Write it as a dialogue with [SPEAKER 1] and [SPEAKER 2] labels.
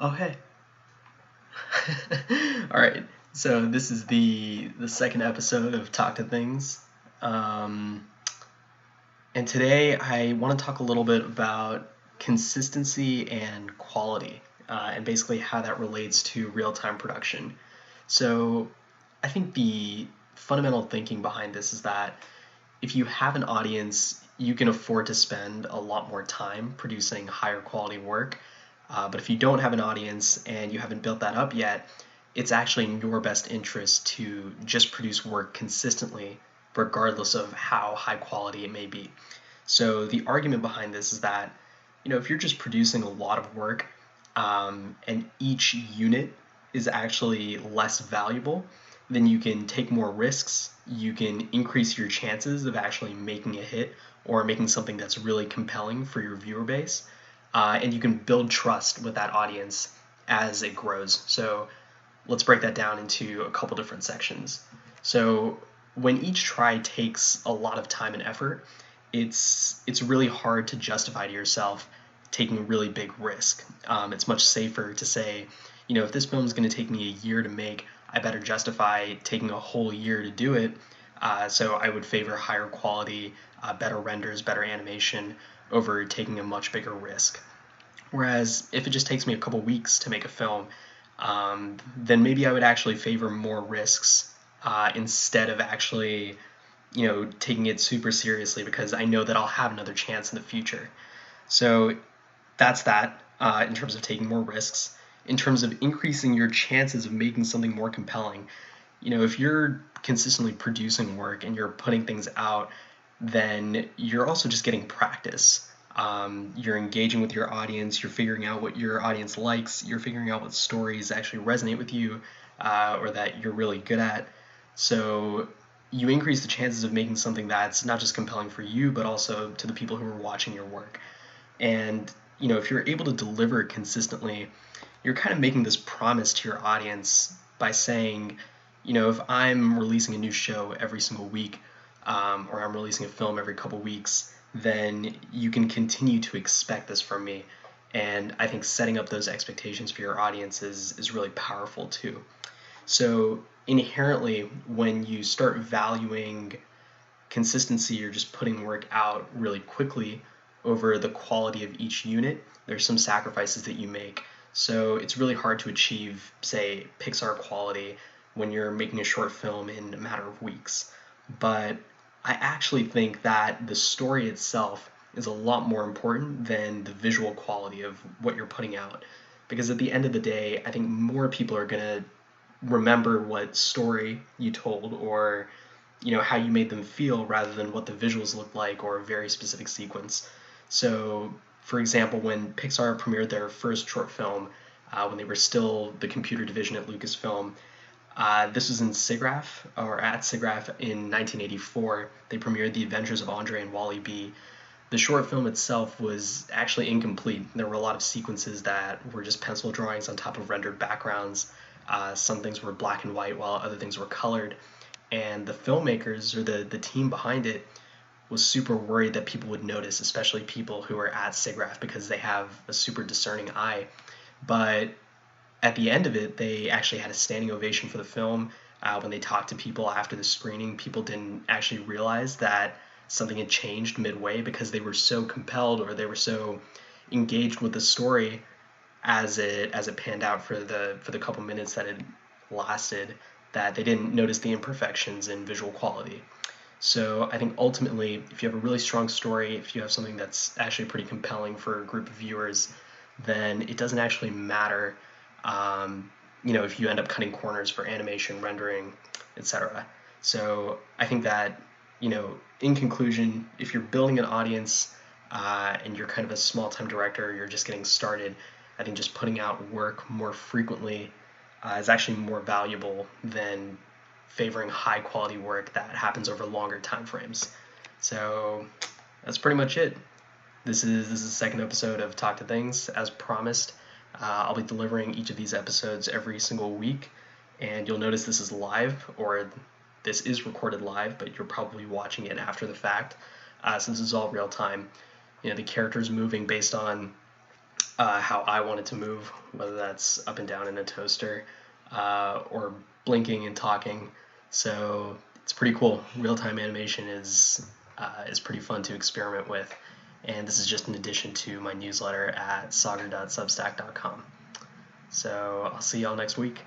[SPEAKER 1] Oh, hey. All right. So this is the second episode of Talk to Things. Um, and today I want to talk a little bit about consistency and quality, and basically how that relates to real-time production. So I think the fundamental thinking behind this is that if you have an audience, you can afford to spend a lot more time producing higher quality work. But if you don't have an audience and you haven't built that up yet, it's actually in your best interest to just produce work consistently, regardless of how high quality it may be. So the argument behind this is that, if you're just producing a lot of work, and each unit is actually less valuable, then you can take more risks. You can increase your chances of actually making a hit or making something that's really compelling for your viewer base. And you can build trust with that audience as it grows. So let's break that down into a couple different sections. So when each try takes a lot of time and effort, it's really hard to justify to yourself taking a really big risk. It's much safer to say, if this film is going to take me a year to make, I better justify taking a whole year to do it. So I would favor higher quality, better renders, better animation over taking a much bigger risk. Whereas if it just takes me a couple weeks to make a film, then maybe I would actually favor more risks instead of actually, taking it super seriously because I know that I'll have another chance in the future. So that's that in terms of taking more risks. In terms of increasing your chances of making something more compelling, if you're consistently producing work and you're putting things out, then you're also just getting practice. You're engaging with your audience, you're figuring out what your audience likes, you're figuring out what stories actually resonate with you or that you're really good at. So you increase the chances of making something that's not just compelling for you, but also to the people who are watching your work. And if you're able to deliver consistently, you're kind of making this promise to your audience by saying, if I'm releasing a new show every single week, or I'm releasing a film every couple weeks, then you can continue to expect this from me. And I think setting up those expectations for your audience is really powerful too. So inherently, when you start valuing consistency or just putting work out really quickly over the quality of each unit, there's some sacrifices that you make. So it's really hard to achieve, say, Pixar quality when you're making a short film in a matter of weeks. But I actually think that the story itself is a lot more important than the visual quality of what you're putting out. Because at the end of the day, I think more people are going to remember what story you told or how you made them feel rather than what the visuals looked like or a very specific sequence. So for example, when Pixar premiered their first short film, when they were still the computer division at Lucasfilm, this was in SIGGRAPH, or at SIGGRAPH in 1984. They premiered The Adventures of Andre and Wally B. The short film itself was actually incomplete. There were a lot of sequences that were just pencil drawings on top of rendered backgrounds. Some things were black and white while other things were colored. And the filmmakers or the team behind it was super worried that people would notice, especially people who are at SIGGRAPH because they have a super discerning eye. But at the end of it, they actually had a standing ovation for the film. When they talked to people after the screening, people didn't actually realize that something had changed midway because they were so compelled or they were so engaged with the story as it panned out for the couple minutes that it lasted, that they didn't notice the imperfections in visual quality. So I think ultimately, if you have a really strong story, if you have something that's actually pretty compelling for a group of viewers, then it doesn't actually matter, if you end up cutting corners for animation, rendering, etc. So I think that, in conclusion, if you're building an audience and you're kind of a small-time director, you're just getting started, I think just putting out work more frequently is actually more valuable than favoring high quality work that happens over longer time frames. So that's pretty much it. This is the second episode of Talk to Things. As promised, I'll be delivering each of these episodes every single week, and you'll notice this is live, or this is recorded live, but you're probably watching it after the fact, since it's all real time. The characters moving based on how I want it to move, whether that's up and down in a toaster or blinking and talking. So it's pretty cool. Real-time animation is pretty fun to experiment with. And this is just in addition to my newsletter at sauger.substack.com. So I'll see y'all next week.